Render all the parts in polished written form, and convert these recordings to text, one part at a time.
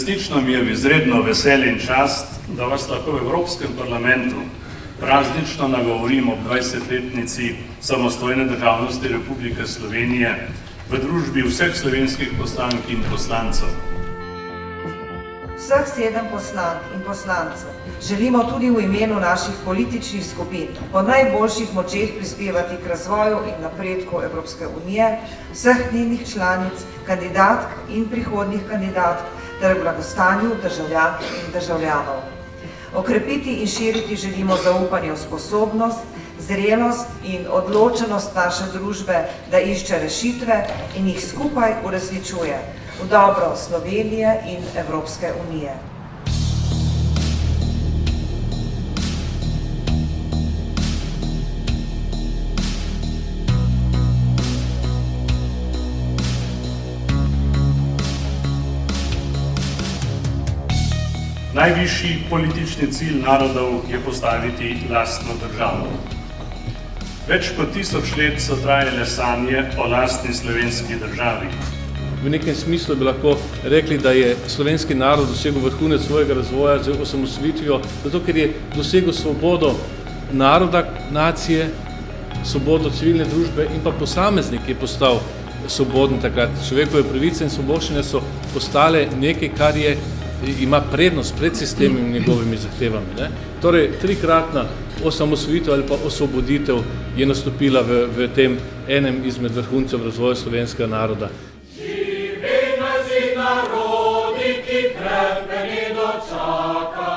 Resnično mi je v izredno veselje in čast, da vas lahko v Evropskem parlamentu praznično nagovorim ob 20-letnici samostojne državnosti Republike Slovenije v družbi vseh slovenskih poslank in poslancev. Vseh 7 poslank in poslancev želimo tudi v imenu naših političnih skupin po najboljših močeh prispevati k razvoju in napredku Evropske unije, vseh njenih članic, kandidatk in prihodnjih kandidatk ter blagostanju državljank in državljanov. Okrepiti in širiti želimo zaupanje v sposobnost, zrelost in odločenost naše družbe, da išče rešitve in jih skupaj uresničuje v dobro Slovenije in Evropske unije. Najvišji politični cilj narodov je postaviti lastno državo. Več kot 1000 let so trajale sanje o lastni slovenski državi. V nekem smislu bi lahko rekli, da je slovenski narod dosegel vrhunec svojega razvoja z osamosvojitvijo, zato ker je dosegel svobodo naroda, nacije, svobodo civilne družbe in pa posameznik je postal svoboden takrat. Človekove pravice in svoboščine so postale nekaj, kar ima prednost pred sistemi in njegovimi zahtevami. Torej, 3-kratna osamosvojitev ali pa osvoboditev je nastopila v tem enem izmed vrhuncev razvoja slovenskega naroda. Živi naši narodi, ki krepeni dočaka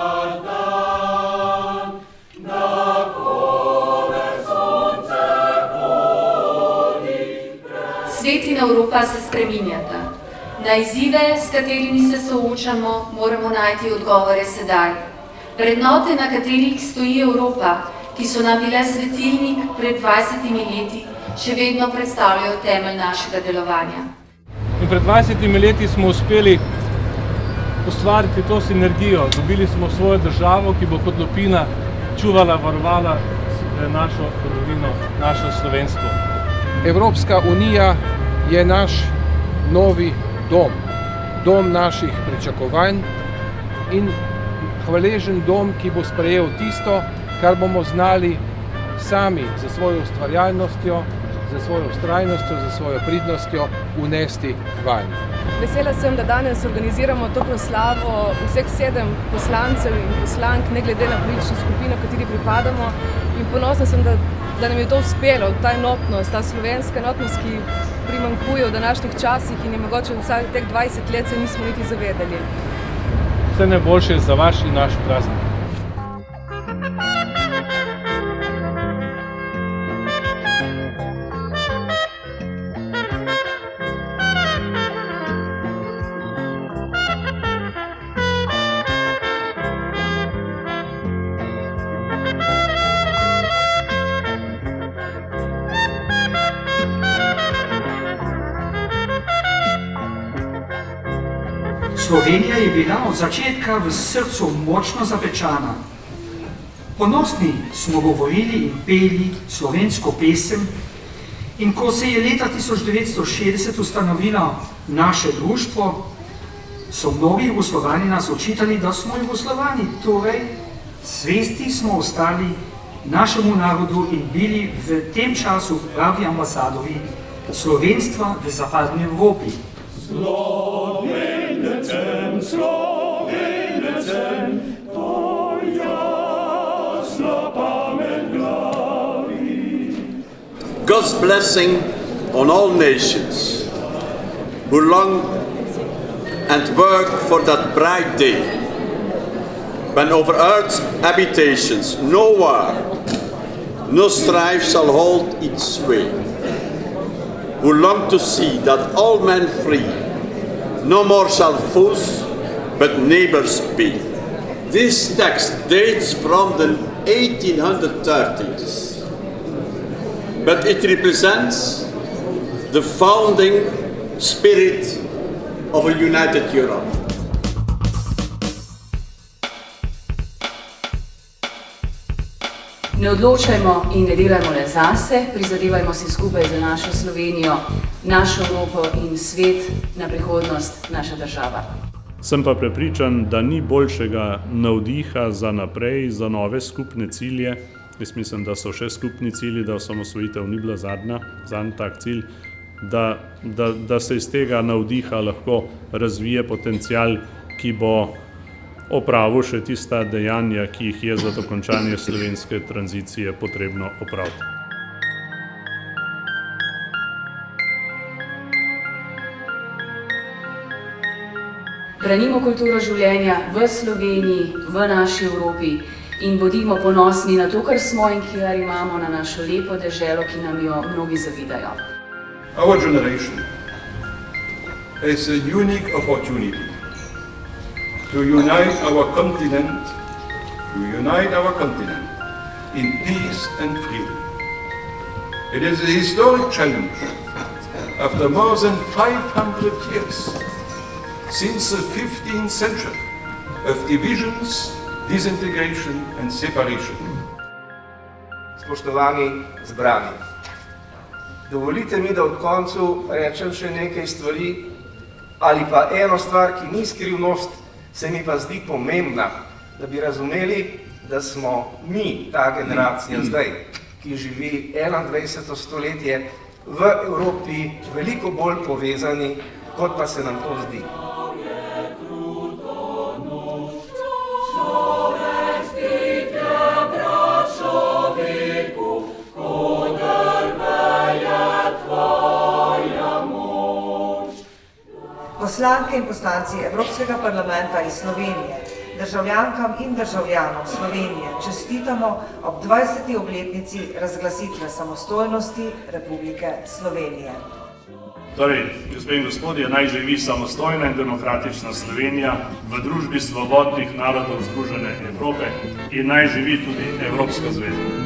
dan, na kole sonce hodi. Svet in Evropa se spreminjata. Na izzive, s katerimi se soočamo, moramo najti odgovore sedaj. Vrednote, na katerih stoji Evropa, ki so nam bile svetilnik pred 20 leti, še vedno predstavljajo temelj našega delovanja. In pred 20 leti smo uspeli ustvariti to sinergijo. Dobili smo svojo državo, ki bo kot lupina čuvala, varovala našo rodovino, naše slovenstvo. Evropska unija je naš novi dom, dom naših pričakovanj in hvaležen dom, ki bo sprejel tisto, kar bomo znali sami za svojo ustvarjalnostjo, za svojo vztrajnostjo, za svojo pridnostjo unesti vanj. Vesela sem, da danes organiziramo to proslavo vseh 7 poslancev in poslank, ne glede na politično skupino, kateri pripadamo. In ponosna sem, da nam je to uspelo, ta enotnost, ta slovenska enotnost, ki primanjkuje v današnjih časih in je mogoče vsaj teh 20 let se nismo niti zavedali. Vse najboljše za vaš in naš praznik. Slovenija je bila od začetka v srcu močno zapečana. Ponosni smo govorili in peli slovensko pesem in ko se je leta 1960 ustanovilo naše društvo, so mnogi Jugoslovani nas očitali, da smo Jugoslovani, torej svesti smo ostali našemu narodu in bili v tem času pravi ambasadori slovenstva v zapadni Evropi. Slovenecem, to jasna pamet glavi. God's blessing on all nations who long and work for that bright day when over earth's habitations no war, no strife shall hold its sway, who long to see that all men free, no more shall foes, but neighbors be. This text dates from the 1830s, but it represents the founding spirit of a united Europe. Ne odločajmo in ne delajmo le zase, prizadevajmo si skupaj za našo Slovenijo, našo Evropo in svet, na prihodnost naša država. Sem pa prepričan, da ni boljšega navdiha za naprej, za nove skupne cilje. Jaz mislim, da so še skupni cilji, da osamosvojitev ni bila zadnji tak cilj, da se iz tega navdiha lahko razvije potencial, ki bo opravil še tista dejanja, ki jih je za dokončanje slovenske tranzicije potrebno opraviti. Branimo kulturo življenja v Sloveniji, v naši Evropi in bodimo ponosni na to, kar smo in kar imamo, na našo lepo deželo, ki nam jo mnogi zavidajo. Our generation has a unique opportunity to unite our continent in peace and freedom. It is a historic challenge after more than 500 years since the 15th century of divisions, disintegration and separation. Spoštovani zbrani, dovolite mi, da ob koncu rečem še nekaj stvari ali pa eno stvar, ki ni skrivnost, se mi pa zdi pomembna, da bi razumeli, da smo mi, ta generacija zdaj, ki živi 21. stoletje, v Evropi veliko bolj povezani, kot pa se nam to zdi. Poslanke in poslanci Evropskega parlamenta iz Slovenije, državljankam in državljanom Slovenije čestitamo ob 20. obletnici razglasitve samostojnosti Republike Slovenije. Torej, gospe in gospodje, naj živi samostojna in demokratična Slovenija v družbi svobodnih narodov Združene Evrope in naj živi tudi Evropska zveza.